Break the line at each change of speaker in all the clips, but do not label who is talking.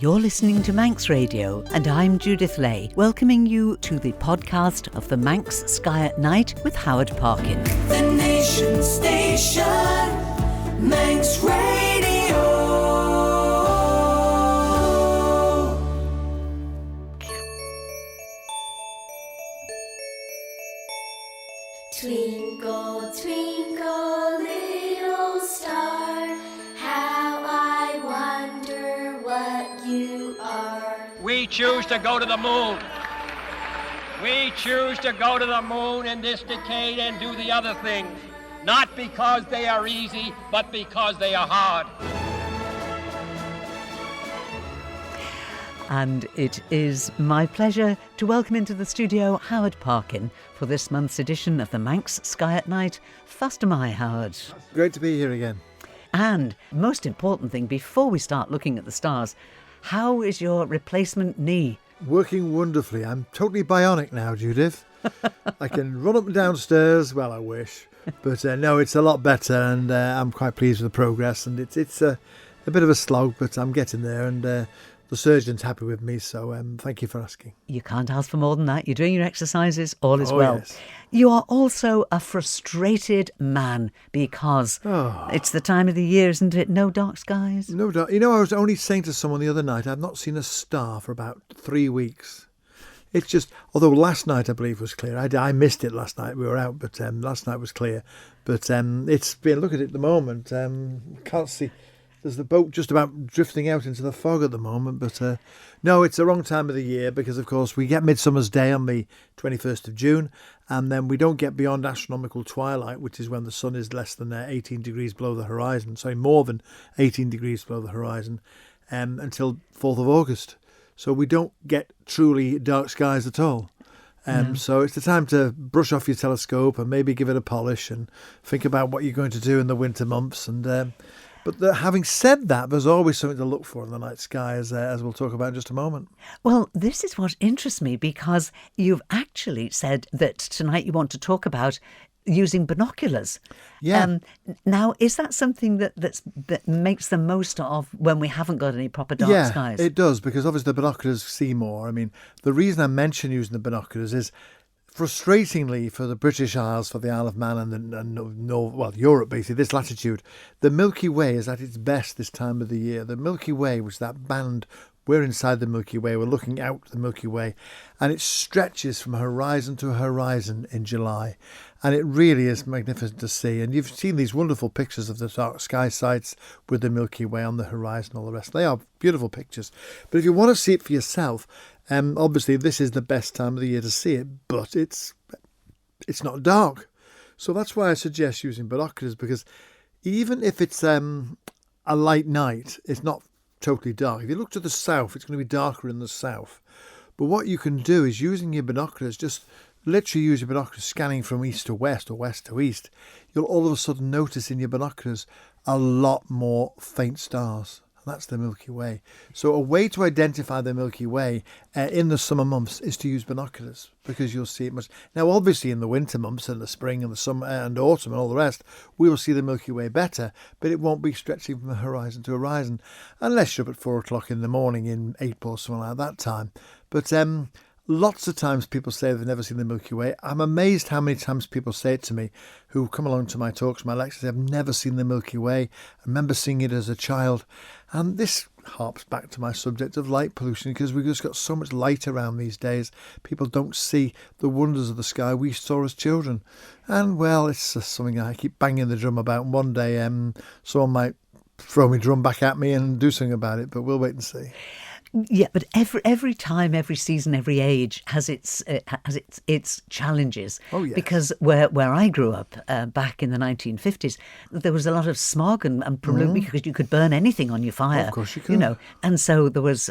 You're listening to Manx Radio, and I'm Judith Lay, welcoming you to the podcast of the Manx Sky at Night with Howard Parkin.
The Nation Station, Manx Radio.
Twinkle, twinkle, little star, how I wonder what you are.
We choose to go to the moon. We choose to go to the moon in this decade and do the other things, not because they are easy, but because they are hard.
And it is my pleasure to welcome into the studio Howard Parkin for this month's edition of the Manx Sky at Night. Faster my Howard.
Great to be here again.
And most important thing, before we start looking at the stars, how is your replacement knee?
Working wonderfully. I'm totally bionic now, Judith. I can run up and down stairs. Well, I wish. But no, it's a lot better, and I'm quite pleased with the progress. And it's a bit of a slog, but I'm getting there, and the surgeon's happy with me, so thank you for asking.
You can't ask for more than that. You're doing your exercises, all is well.
Yes.
You are also a frustrated man because it's the time of the year, isn't it? No dark skies.
No doubt. You know, I was only saying to someone the other night, I've not seen a star for about 3 weeks. It's just, although last night I believe was clear. I missed it last night. We were out, but last night was clear. But it's been, look at it at the moment, can't see. There's the boat just about drifting out into the fog at the moment. But no, it's the wrong time of the year because, of course, we get Midsummer's Day on the 21st of June. And then we don't get beyond astronomical twilight, which is when the sun is less than 18 degrees below the horizon. Sorry, more than 18 degrees below the horizon until 4th of August. So we don't get truly dark skies at all. So it's the time to brush off your telescope and maybe give it a polish and think about what you're going to do in the winter months. And But having said that, there's always something to look for in the night sky, as we'll talk about in just a moment.
Well, this is what interests me because you've actually said that tonight you want to talk about using binoculars.
Yeah.
Now, is that something that makes the most of when we haven't got any proper dark skies?
Yeah, it does, because obviously the binoculars see more. I mean, the reason I mention using the binoculars is, frustratingly for the British Isles, for the Isle of Man and Europe, basically, this latitude, the Milky Way is at its best this time of the year. The Milky Way, which is that band, we're inside the Milky Way, we're looking out the Milky Way, and it stretches from horizon to horizon in July. And it really is magnificent to see. And you've seen these wonderful pictures of the dark sky sites with the Milky Way on the horizon and all the rest. They are beautiful pictures. But if you want to see it for yourself, obviously this is the best time of the year to see it, but it's not dark. So that's why I suggest using binoculars, because even if it's a light night, it's not totally dark. If you look to the south, it's going to be darker in the south. But what you can do is, using your binoculars, just literally use your binoculars scanning from east to west or west to east, you'll all of a sudden notice in your binoculars a lot more faint stars. And that's the Milky Way. So a way to identify the Milky Way in the summer months is to use binoculars, because you'll see it much. Now, obviously, in the winter months and the spring and the summer and autumn and all the rest, we will see the Milky Way better, but it won't be stretching from horizon to horizon, unless you're up at 4 o'clock in the morning in April or something like that time. But lots of times people say they've never seen the Milky Way. I'm amazed how many times people say it to me who come along to my talks, my lectures. I've never seen the Milky Way. I remember seeing it as a child. And this harps back to my subject of light pollution, because we've just got so much light around these days. People don't see the wonders of the sky we saw as children. And, well, it's just something I keep banging the drum about. And one day someone might throw my drum back at me and do something about it, but we'll wait and see.
Yeah, but every time, every season, every age has its challenges.
Oh, yes.
Because where I grew up back in the 1950s, there was a lot of smog and pollution, because you could burn anything on your fire.
Oh, of course you could.
You know, and so there was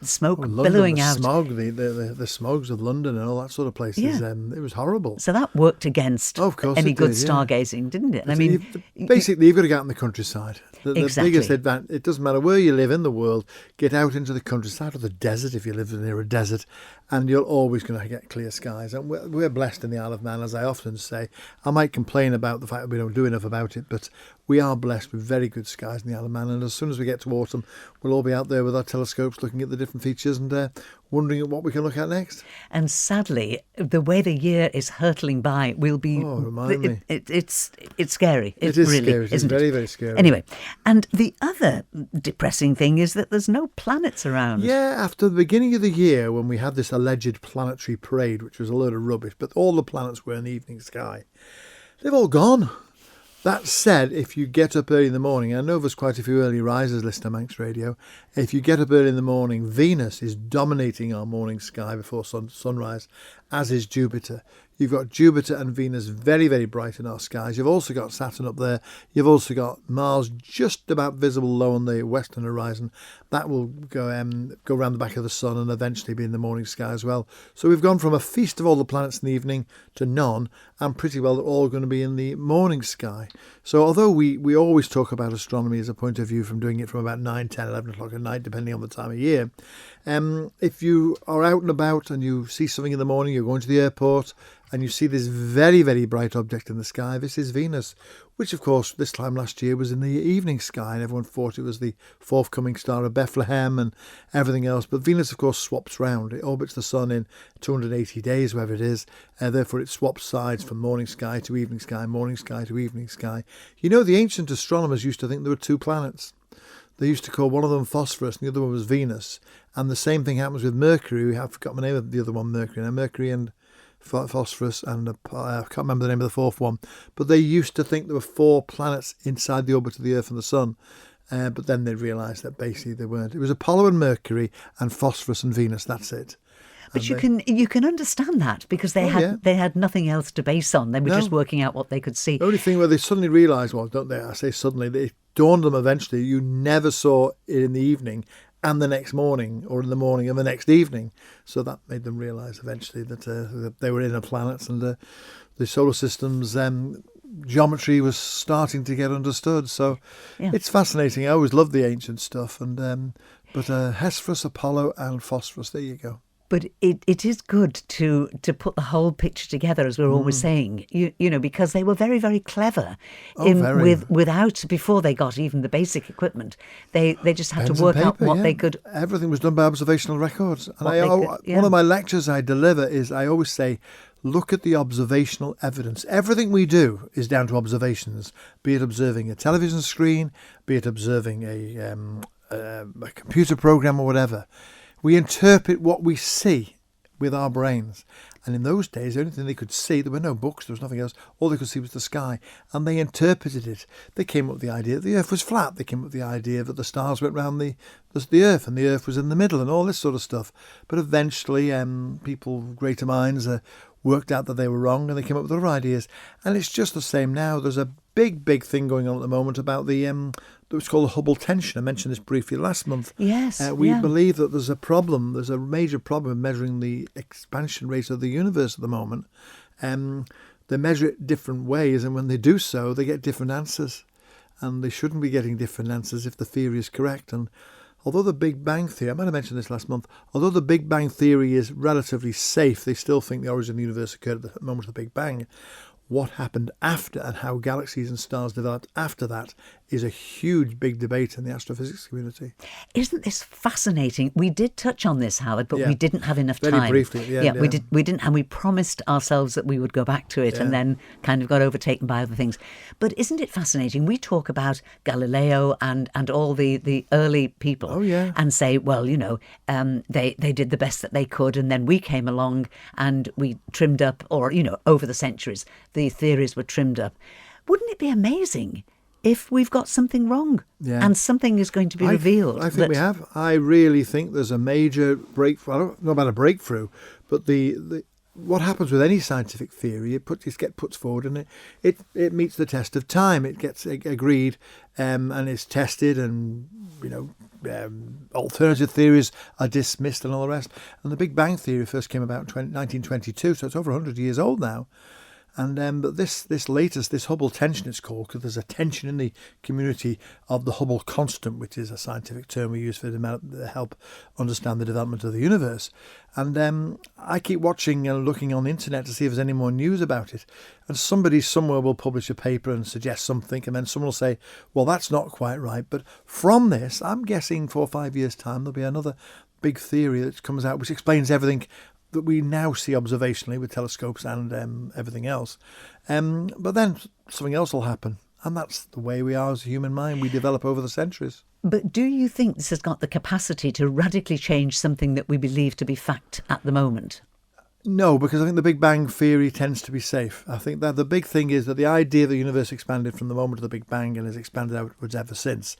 smoke billowing out.
Smog, the smogs of London and all that sort of places.
Yeah.
It was horrible.
So that worked against any good
did, yeah.
stargazing, didn't it? I mean,
basically, you've got to get out in the countryside. The
Exactly.
biggest advantage, it doesn't matter where you live in the world, get out into the countryside or the desert if you live near a desert, and you're always going to get clear skies. And we're blessed in the Isle of Man, as I often say. I might complain about the fact that we don't do enough about it, but we are blessed with very good skies in the Isle of Man, and as soon as we get to autumn, we'll all be out there with our telescopes looking at the different features and wondering at what we can look at next.
And sadly, the way the year is hurtling by, we'll be.
Oh, remind me.
It's scary.
It is
really,
scary. It is
isn't
very,
it?
very scary.
Anyway, and the other depressing thing is that there's no planets around.
Yeah, after the beginning of the year, when we had this alleged planetary parade, which was a load of rubbish, but all the planets were in the evening sky, they've all gone. That said, if you get up early in the morning, I know there's quite a few early risers listening to Manx Radio. If you get up early in the morning, Venus is dominating our morning sky before sunrise, as is Jupiter. You've got Jupiter and Venus very, very bright in our skies. You've also got Saturn up there. You've also got Mars just about visible low on the western horizon. That will go around the back of the sun and eventually be in the morning sky as well. So we've gone from a feast of all the planets in the evening to none, and pretty well they're all going to be in the morning sky. So although we always talk about astronomy as a point of view from doing it from about 9, 10, 11 o'clock at night, depending on the time of year, if you are out and about and you see something in the morning, you're going to the airport, and you see this very, very bright object in the sky, this is Venus, which of course this time last year was in the evening sky, and everyone thought it was the forthcoming star of Bethlehem and everything else. But Venus of course swaps round. It orbits the sun in 280 days, whatever it is, therefore it swaps sides from morning sky to evening sky, morning sky to evening sky. You know, the ancient astronomers used to think there were two planets. They used to call one of them Phosphorus and the other one was Venus, and the same thing happens with Mercury. I've forgotten the name of the other one, Mercury and Phosphorus, and I can't remember the name of the fourth one, but they used to think there were 4 planets inside the orbit of the Earth and the Sun, but then they realised that basically they weren't. It was Apollo and Mercury and Phosphorus and Venus, that's it.
But you can understand that because they had nothing else to base on. They were just working out what they could see.
The only thing where they suddenly realised, well, don't they? I say suddenly, it dawned on them eventually. You never saw it in the evening and the next morning, or in the morning and the next evening. So that made them realise eventually that they were inner planets, and the solar system's geometry was starting to get understood. So it's fascinating. I always loved the ancient stuff, and but Hesperus, Apollo, and Phosphorus. There you go.
But it is good to put the whole picture together, as we're always saying, you know, because they were very, very clever without, before they got even the basic equipment, they just had
Pens
to work
and
out
paper,
what they could.
Everything was done by observational records. And
What
one of my lectures I deliver is, I always say, look at the observational evidence. Everything we do is down to observations, be it observing a television screen, be it observing a computer program or whatever. We interpret what we see with our brains. And in those days, the only thing they could see, there were no books, there was nothing else. All they could see was the sky. And they interpreted it. They came up with the idea that the Earth was flat. They came up with the idea that the stars went round the Earth and the Earth was in the middle and all this sort of stuff. But eventually, people, greater minds, worked out that they were wrong, and they came up with other ideas. And it's just the same now. There's a big thing going on at the moment about the what's called the Hubble tension. I mentioned this briefly last month.
Yes,
we believe that there's a major problem in measuring the expansion rate of the universe at the moment. They measure it different ways, and when they do so, they get different answers. And they shouldn't be getting different answers if the theory is correct. And although the Big Bang Theory, I might have mentioned this last month, although the Big Bang Theory is relatively safe, they still think the origin of the universe occurred at the moment of the Big Bang. What happened after and how galaxies and stars developed after that is a huge, big debate in the astrophysics community.
Isn't this fascinating? We did touch on this, Howard, but we didn't have enough time.
Very briefly, yeah.
We didn't, and we promised ourselves that we would go back to it, and then kind of got overtaken by other things. But isn't it fascinating? We talk about Galileo and all the early people, and say, well, you know, they did the best that they could, and then we came along and we trimmed up, or, you know, over the centuries, the theories were trimmed up. Wouldn't it be amazing if we've got something wrong and something is going to be revealed?
I think we have. I really think there's a major breakthrough. I don't know about a breakthrough, but the what happens with any scientific theory, it gets put forward and it meets the test of time. It gets agreed and it's tested, and you know, alternative theories are dismissed and all the rest. And the Big Bang Theory first came about in 1922, so it's over 100 years old now. But this latest, this Hubble tension, it's called, because there's a tension in the community of the Hubble constant, which is a scientific term we use to help understand the development of the universe. And I keep watching and looking on the internet to see if there's any more news about it. And somebody somewhere will publish a paper and suggest something, and then someone will say, well, that's not quite right. But from this, I'm guessing 4 or 5 years' time, there'll be another big theory that comes out which explains everything that we now see observationally with telescopes and everything else. But then something else will happen. And that's the way we are as a human mind. We develop over the centuries.
But do you think this has got the capacity to radically change something that we believe to be fact at the moment?
No, because I think the Big Bang theory tends to be safe. I think that the big thing is that the idea the universe expanded from the moment of the Big Bang and has expanded outwards ever since.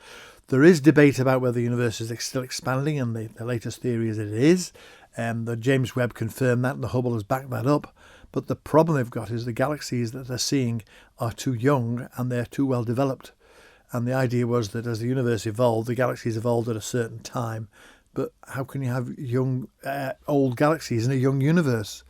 There is debate about whether the universe is still expanding, and the latest theory is that it is. The James Webb confirmed that, and the Hubble has backed that up. But the problem they've got is the galaxies that they're seeing are too young and they're too well developed. And the idea was that as the universe evolved, the galaxies evolved at a certain time. But how can you have young, old galaxies in a young universe?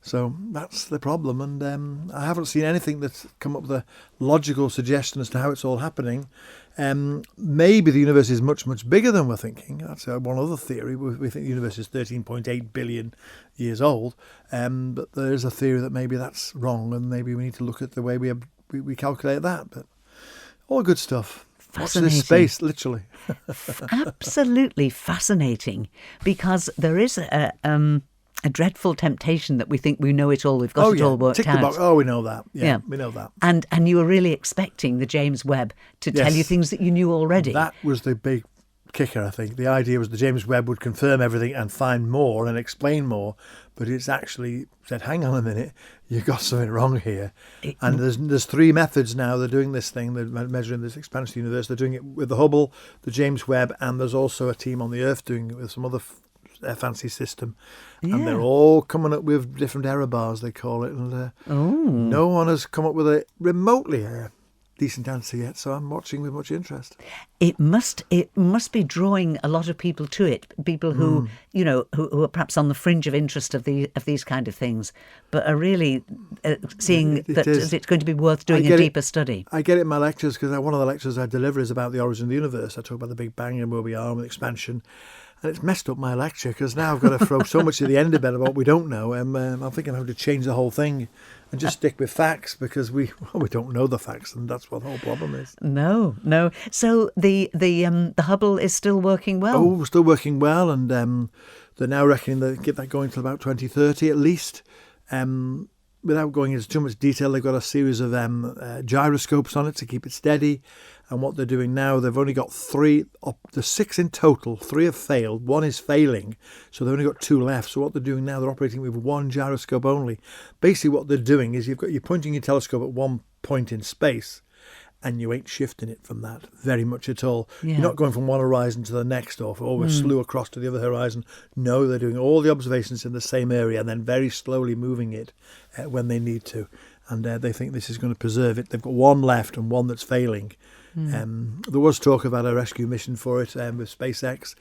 So that's the problem. And I haven't seen anything that's come up with a logical suggestion as to how it's all happening. Maybe the universe is much, much bigger than we're thinking. That's one other theory. We think the universe is 13.8 billion years old. But there is a theory that maybe that's wrong, and maybe we need to look at the way we calculate that. But all good stuff. Watch this space, literally.
Absolutely fascinating, because there is a dreadful temptation that we think we know it all, we've got it all worked
Tick
out.
the box. Oh, we know that. Yeah, we know that.
And you were really expecting the James Webb to tell you things that you knew already.
That was the big kicker, I think. The idea was the James Webb would confirm everything and find more and explain more, but it's actually said, hang on a minute, you've got something wrong here. And there's 3 methods now. They're doing this thing, they're measuring this expansion of the universe. They're doing it with the Hubble, the James Webb, and there's also a team on the Earth doing it with some other fancy system. And they're all coming up with different error bars, they call it. And no one has come up with a remotely decent answer yet, so I'm watching with much interest.
It must be drawing a lot of people to it. People who who are perhaps on the fringe of interest of these kind of things, but are really seeing that it's going to be worth doing a deeper study.
I get it in my lectures, because one of the lectures I deliver is about the origin of the universe. I talk about the Big Bang and where we are with expansion. And it's messed up my lecture, because now I've got to throw so much at the end of it about what we don't know. I'm thinking I'm going to change the whole thing and just stick with facts, because we don't know the facts, and that's what the whole problem is.
No. So the Hubble is still working well?
Oh, still working well, and they're now reckoning they get that going till about 2030 at least. Without going into too much detail, they've got a series of gyroscopes on it to keep it steady. And what they're doing now, they've only got 3, there's 6 in total. 3 have failed, 1 is failing, so they've only got 2 left. So what they're doing now, they're operating with 1 gyroscope only. Basically what they're doing is you're pointing your telescope at one point in space, and you ain't shifting it from that very much at all. Yeah. You're not going from one horizon to the next, or a slew across to the other horizon. No, they're doing all the observations in the same area and then very slowly moving it when they need to. And they think this is going to preserve it. They've got 1 left and 1 that's failing. There was talk about a rescue mission for it with SpaceX,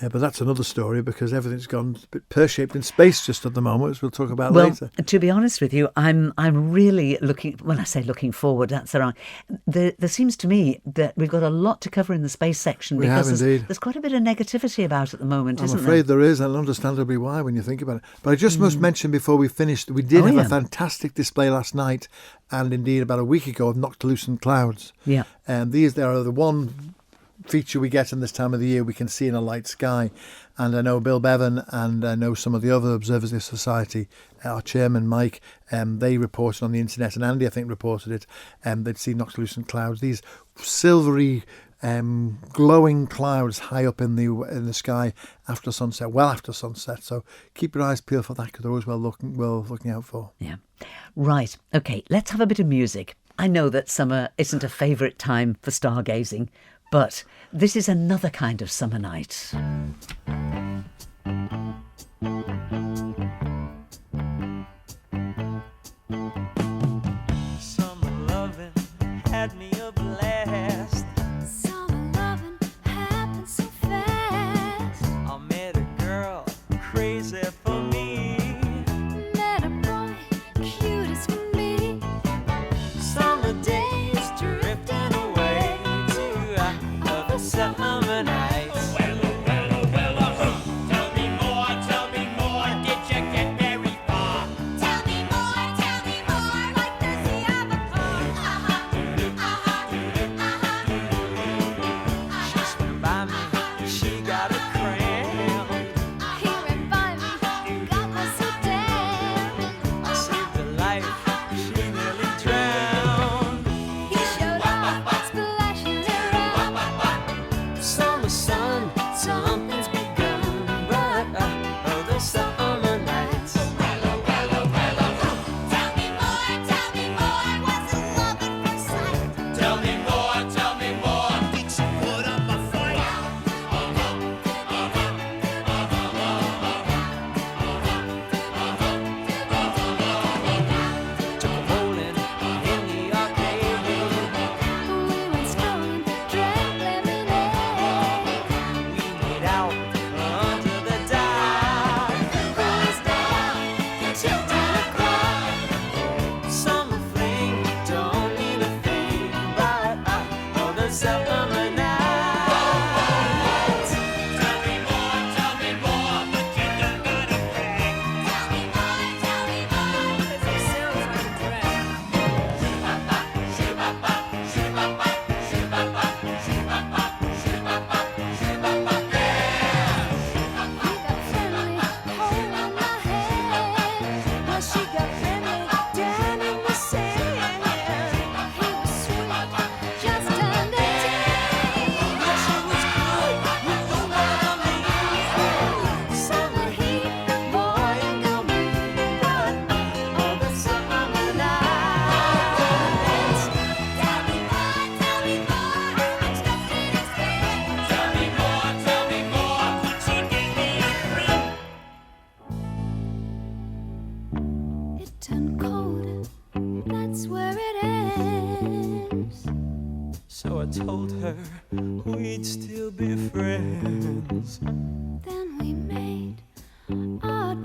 but that's another story, because everything's gone a bit pear-shaped in space just at the moment, as we'll talk about later.
To be honest with you, I'm really looking, when I say looking forward, that's the wrong. There seems to me that we've got a lot to cover in the space section, because there's quite a bit of negativity about at the moment, isn't there?
I'm afraid there is, and understandably why when you think about it. But I just must mention before we finish that we did have a fantastic display last night, and indeed about a week ago, of noctilucent clouds.
Yeah.
And they are the one feature we get in this time of the year we can see in a light sky. And I know Bill Bevan, and I know some of the other observers of the Society, our chairman Mike, they reported on the internet, and Andy I think reported it, they'd seen noctilucent clouds, these silvery glowing clouds high up in the sky after sunset, well after sunset. So keep your eyes peeled for that, because they're always worth looking out for.
Yeah. Right. Okay, let's have a bit of music. I know that summer isn't a favourite time for stargazing, but this is another kind of summer night.
Summer loving had me a blast.
Summer loving happened so fast.
I met a girl crazy for me.
Met a boy cute as can be.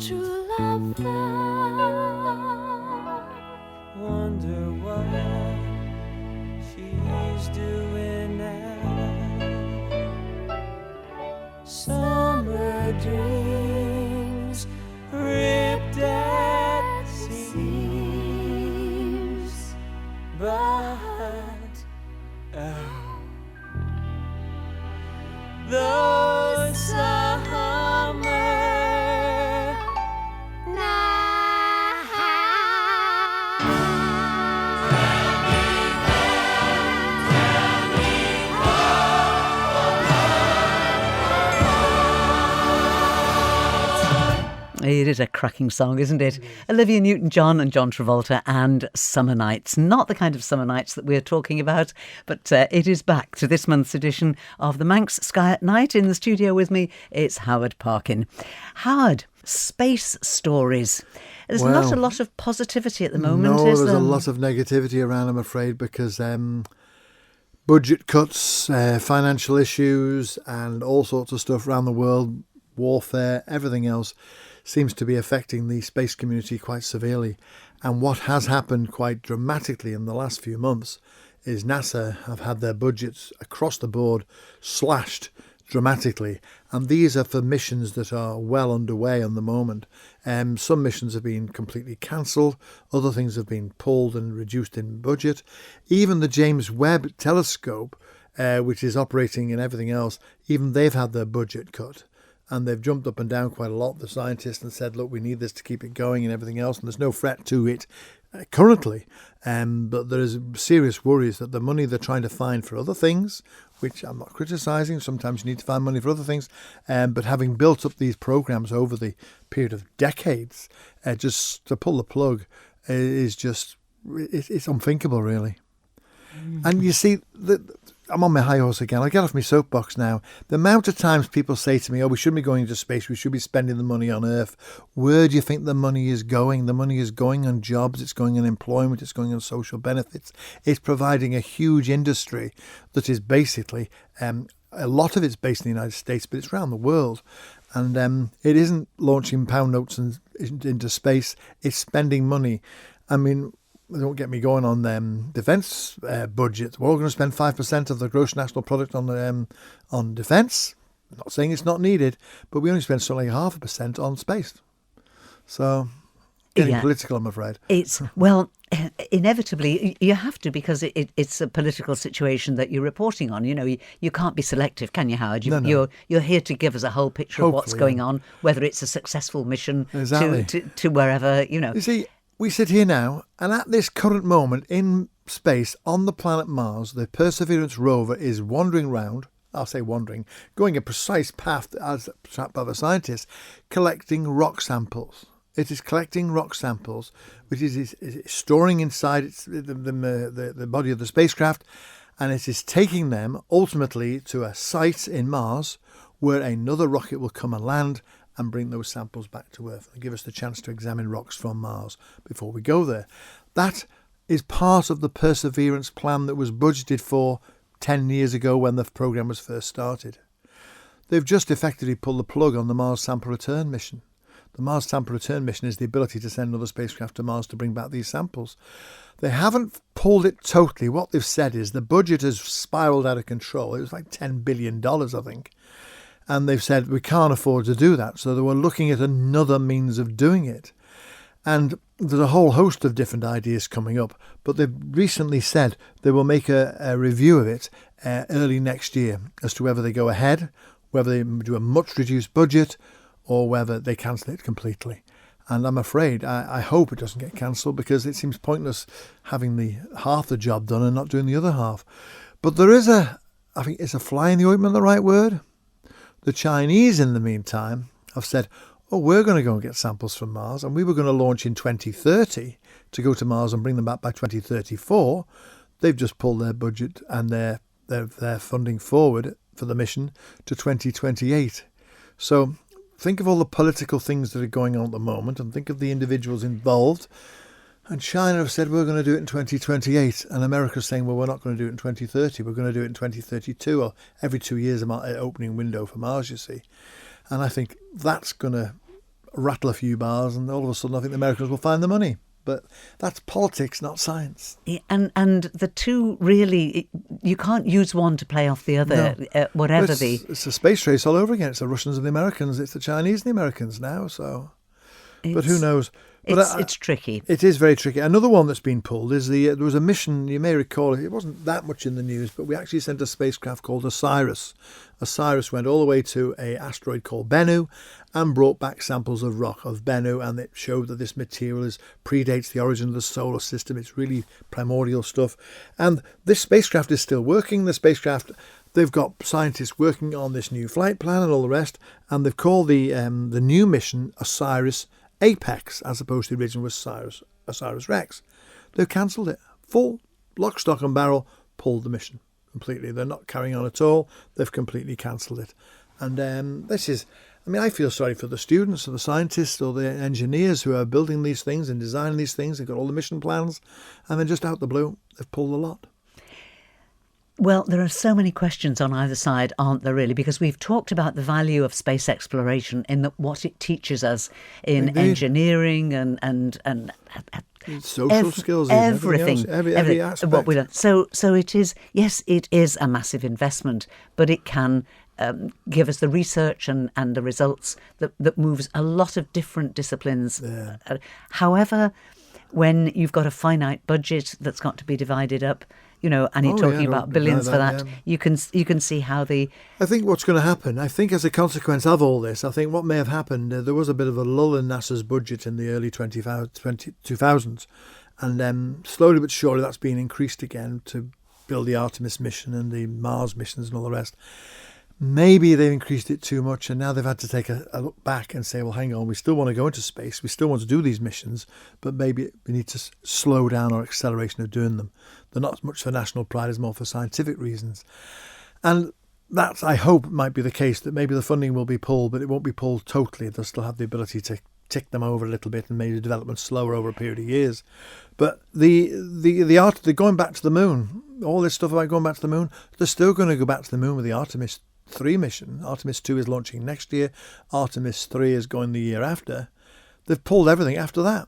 true love found.
Wonder what she's doing now. Summer dreams ripped at seams, but those summer
It is a cracking song, isn't it? Olivia Newton-John and John Travolta and Summer Nights. Not the kind of summer nights that we're talking about, but it is back to this month's edition of the Manx Sky at Night. In the studio with me, it's Howard Parkin. Howard, space stories. There's not a lot of positivity at the moment,
no,
is there?
there's a lot of negativity around, I'm afraid, because budget cuts, financial issues and all sorts of stuff around the world, warfare, everything else seems to be affecting the space community quite severely. And what has happened quite dramatically in the last few months is NASA have had their budgets across the board slashed dramatically. And these are for missions that are well underway on the moment. Some missions have been completely cancelled. Other things have been pulled and reduced in budget. Even the James Webb telescope, which is operating and everything else, even they've had their budget cut. And they've jumped up and down quite a lot, the scientists, and said, look, we need this to keep it going and everything else. And there's no threat to it currently. But there is serious worries that the money they're trying to find for other things, which I'm not criticising, sometimes you need to find money for other things, but having built up these programmes over the period of decades, just to pull the plug is just, it's unthinkable, really. And you see, I'm on my high horse again. I'll get off my soapbox now. The amount of times people say to me, oh, we shouldn't be going into space. We should be spending the money on Earth. Where do you think the money is going? The money is going on jobs. It's going on employment. It's going on social benefits. It's providing a huge industry that is basically, a lot of it's based in the United States, but it's around the world. And it isn't launching pound notes into space. It's spending money. I mean, don't get me going on defence budget. We're all going to spend 5% of the gross national product on defence. I'm not saying it's not needed, but we only spend something like 0.5% on space. So, getting political, I'm afraid.
It's, well, inevitably, you have to, because it's a political situation that you're reporting on. You know, you can't be selective, can you, Howard?
No.
You're here to give us a whole picture of what's going on, whether it's a successful mission to wherever, you know.
You see, we sit here now, and at this current moment in space on the planet Mars, the Perseverance rover is wandering round, I'll say wandering, going a precise path as trapped by the scientists, collecting rock samples. It is collecting rock samples, which is storing inside the body of the spacecraft, and it is taking them ultimately to a site in Mars where another rocket will come and land and bring those samples back to Earth and give us the chance to examine rocks from Mars before we go there. That is part of the Perseverance plan that was budgeted for 10 years ago when the programme was first started. They've just effectively pulled the plug on the Mars Sample Return mission. The Mars Sample Return mission is the ability to send another spacecraft to Mars to bring back these samples. They haven't pulled it totally. What they've said is the budget has spiralled out of control. It was like $10 billion, I think. And they've said we can't afford to do that. So they were looking at another means of doing it. And there's a whole host of different ideas coming up. But they've recently said they will make a review of it early next year as to whether they go ahead, whether they do a much reduced budget, or whether they cancel it completely. And I'm afraid, I hope it doesn't get cancelled, because it seems pointless having the half the job done and not doing the other half. But there is I think, is a fly in the ointment the right word? The Chinese, in the meantime, have said, oh, we're going to go and get samples from Mars, and we were going to launch in 2030 to go to Mars and bring them back by 2034. They've just pulled their budget and their funding forward for the mission to 2028. So think of all the political things that are going on at the moment, and think of the individuals involved. And China have said, we're going to do it in 2028. And America's saying, well, we're not going to do it in 2030. We're going to do it in 2032, or every 2 years an opening window for Mars, you see. And I think that's going to rattle a few bars, and all of a sudden I think the Americans will find the money. But that's politics, not science.
Yeah, and the two really, you can't use one to play off the other, whatever
it's a space race all over again. It's the Russians and the Americans. It's the Chinese and the Americans now. So, but who knows? But
it's tricky.
It is very tricky. Another one that's been pulled is there was a mission, you may recall, it wasn't that much in the news, but we actually sent a spacecraft called Osiris. Osiris went all the way to an asteroid called Bennu and brought back samples of rock of Bennu, and it showed that this material predates the origin of the solar system. It's really primordial stuff. And this spacecraft is still working. They've got scientists working on this new flight plan and all the rest, and they've called the new mission Osiris Apex, as opposed to the original was Osiris Rex. They've cancelled it. Full lock, stock and barrel, pulled the mission completely. They're not carrying on at all. They've completely cancelled it. And this is, I mean, I feel sorry for the students or the scientists or the engineers who are building these things and designing these things. They've got all the mission plans, and then just out the blue, they've pulled the lot.
Well, there are so many questions on either side, aren't there, really? Because we've talked about the value of space exploration in what it teaches us in
Indeed.
Engineering and
social skills,
everything,
every aspect.
What we learn. So it is, yes, it is a massive investment, but it can give us the research and the results that moves a lot of different disciplines.
Yeah.
However, when you've got a finite budget that's got to be divided up, and you're talking about billions for that. Yeah. You can see how the.
I think what's going to happen. I think as a consequence of all this, I think what may have happened. There was a bit of a lull in NASA's budget in the early 2000s, and slowly but surely that's been increased again to build the Artemis mission and the Mars missions and all the rest. Maybe they've increased it too much, and now they've had to take a look back and say, well, hang on, we still want to go into space, we still want to do these missions, but maybe we need to slow down our acceleration of doing them. They're not as much for national pride as more for scientific reasons. And that, I hope, might be the case, that maybe the funding will be pulled, but it won't be pulled totally. They'll still have the ability to tick them over a little bit and maybe the development slower over a period of years. But the art, they're going back to the moon, all this stuff about going back to the moon, they're still going to go back to the moon with the Artemis 3 mission. Artemis 2 is launching next year. Artemis 3 is going the year after. They've pulled everything after that.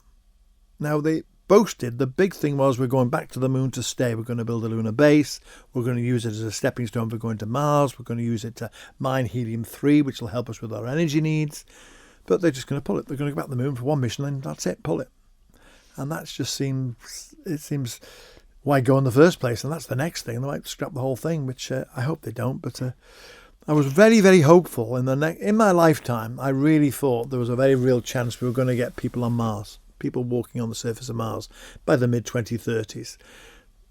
Now, they boasted the big thing was we're going back to the moon to stay. We're going to build a lunar base. We're going to use it as a stepping stone for going to Mars. We're going to use it to mine helium-3, which will help us with our energy needs. But they're just going to pull it. They're going to go back to the moon for one mission, and that's it, pull it. And that just seems why go in the first place? And that's the next thing. They might scrap the whole thing, which I hope they don't. But I was very, very hopeful in my lifetime. I really thought there was a very real chance we were going to get people on Mars, people walking on the surface of Mars by the mid-2030s.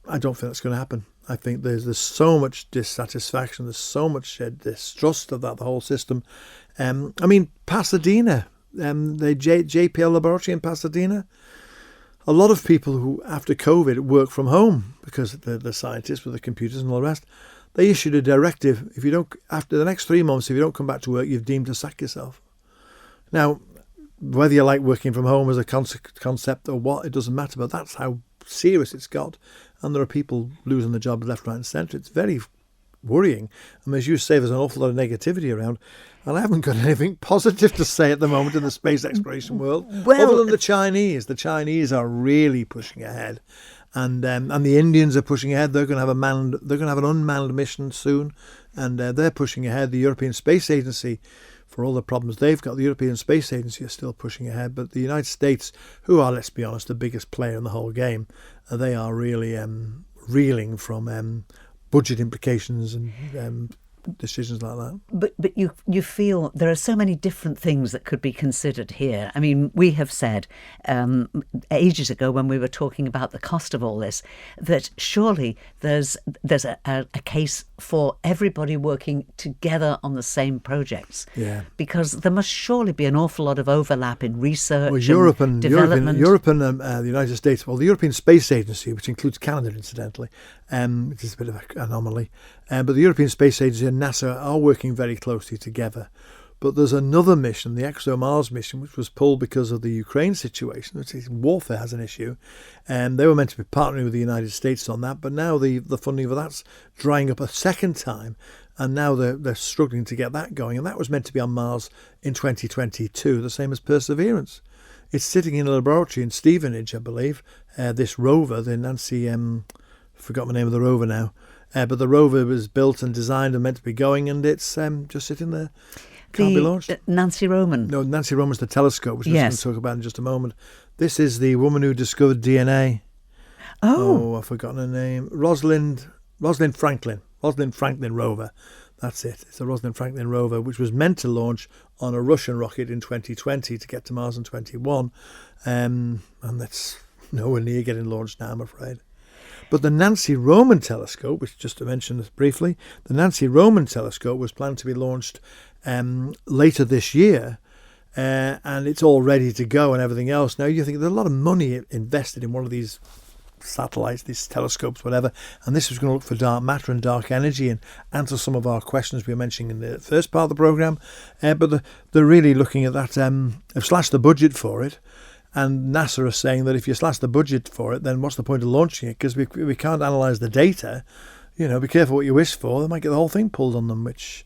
I don't think that's going to happen. I think there's so much dissatisfaction, there's so much distrust of the whole system. I mean, Pasadena, the JPL laboratory in Pasadena, a lot of people who, after COVID, work from home because the scientists with the computers and all the rest. They issued a directive, after the next 3 months, if you don't come back to work, you've deemed to sack yourself. Now, whether you like working from home as a concept or what, it doesn't matter, but that's how serious it's got. And there are people losing their jobs left, right and centre. It's very worrying. I mean, as you say, there's an awful lot of negativity around. And I haven't got anything positive to say at the moment in the space exploration world, other than the Chinese. The Chinese are really pushing ahead. And the Indians are pushing ahead. They're going to have an unmanned mission soon, and they're pushing ahead. The European Space Agency, for all the problems they've got, the European Space Agency is still pushing ahead. But the United States, who are, let's be honest, the biggest player in the whole game, they are really reeling from budget implications and decisions like that.
But you feel there are so many different things that could be considered here. I mean, we have said ages ago when we were talking about the cost of all this, that surely there's a case for everybody working together on the same projects.
Yeah.
Because there must surely be an awful lot of overlap in research
and
development.
Europe and the United States, well, the European Space Agency, which includes Canada, incidentally, which is a bit of an anomaly, but the European Space Agency and NASA are working very closely together. But there's another mission, the ExoMars mission, which was pulled because of the Ukraine situation, which is warfare has an issue. And they were meant to be partnering with the United States on that, but now the funding for that's drying up a second time. and now they're struggling to get that going. And that was meant to be on Mars in 2022, the same as Perseverance. It's sitting in a laboratory in Stevenage, I believe. This rover, the Nancy, forgot the name of the rover now, but the rover was built and designed and meant to be going, and it's just sitting there. Can't be launched.
Nancy Roman.
No, Nancy Roman's the telescope, which we're going to talk about in just a moment. This is the woman who discovered DNA. Oh, I've forgotten her name. Rosalind Franklin. Rosalind Franklin rover. That's it. It's the Rosalind Franklin rover, which was meant to launch on a Russian rocket in 2020 to get to Mars in 21. And that's nowhere near getting launched now, I'm afraid. But the Nancy Roman telescope, which just to mention this briefly, the Nancy Roman telescope was planned to be launched later this year. And it's all ready to go and everything else. Now, you think there's a lot of money invested in one of these satellites, these telescopes, whatever, and this was going to look for dark matter and dark energy and answer some of our questions we were mentioning in the first part of the programme. But they're really looking at that. They've slashed the budget for it, and NASA are saying that if you slash the budget for it, then what's the point of launching it? Because we can't analyse the data. Be careful what you wish for. They might get the whole thing pulled on them, which,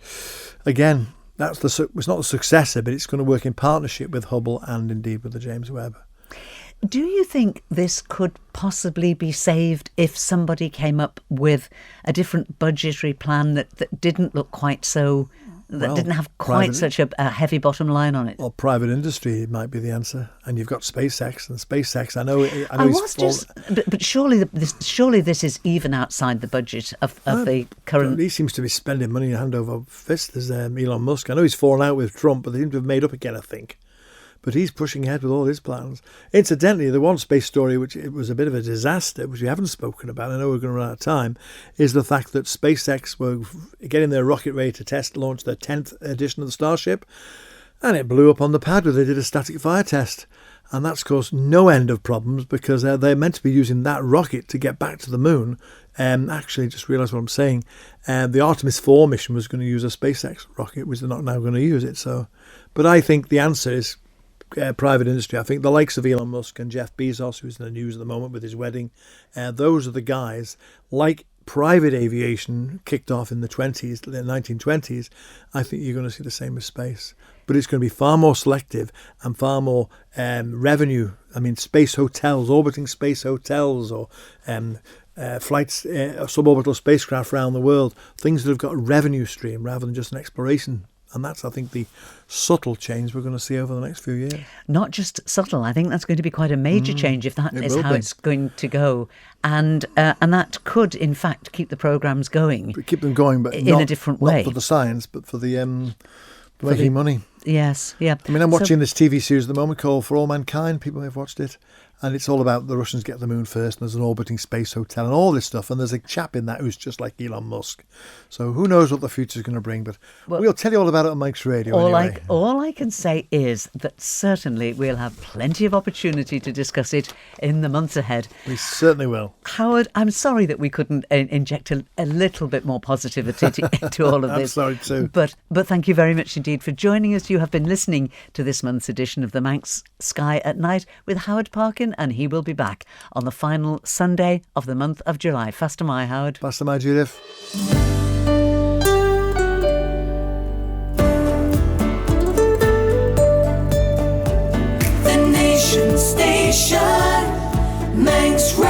again, it's not the successor, but it's going to work in partnership with Hubble and indeed with the James Webb.
Do you think this could possibly be saved if somebody came up with a different budgetary plan that didn't look quite so, that didn't have quite such a heavy bottom line on it?
Well, private industry might be the answer. And you've got SpaceX, and SpaceX,
but surely this is even outside the budget of the current.
He seems to be spending money hand over fist. There's Elon Musk. I know he's fallen out with Trump, but they seem to have made up again, I think. But he's pushing ahead with all his plans. Incidentally, the one space story which it was a bit of a disaster, which we haven't spoken about, I know we're going to run out of time, is the fact that SpaceX were getting their rocket ready to launch their 10th edition of the Starship, and it blew up on the pad where they did a static fire test. And that's caused no end of problems because they're meant to be using that rocket to get back to the moon. Actually, just realised what I'm saying. The Artemis 4 mission was going to use a SpaceX rocket, which they're not now going to use it. But I think the answer is private industry. I think the likes of Elon Musk and Jeff Bezos, who's in the news at the moment with his wedding, those are the guys. Like private aviation kicked off in the 1920s, I think you're going to see the same with space. But it's going to be far more selective and far more revenue. I mean, space hotels, orbiting space hotels, or flights, suborbital spacecraft around the world, things that have got a revenue stream rather than just an exploration. And that's, I think, the subtle change we're going to see over the next few years. Not just subtle. I think that's going to be quite a major change if that is how it's going to go. And that could, in fact, keep the programmes going. Keep them going, but in a different way. Not for the science, but for the making money. Yes, yeah. I mean, I'm watching this TV series at the moment called For All Mankind. People may have watched it. And it's all about the Russians get to the moon first, and there's an orbiting space hotel and all this stuff. And there's a chap in that who's just like Elon Musk. So who knows what the future's going to bring. But we'll tell you all about it on Mike's Radio anyway. All I can say is that certainly we'll have plenty of opportunity to discuss it in the months ahead. We certainly will. Howard, I'm sorry that we couldn't inject a little bit more positivity to all of this. I'm sorry too. But thank you very much indeed for joining us. You have been listening to this month's edition of The Manx Sky at Night with Howard Parkin, and he will be back on the final Sunday of the month of July. Faster my Howard. Faster my Judith.
The Nation Station, Manx Radio.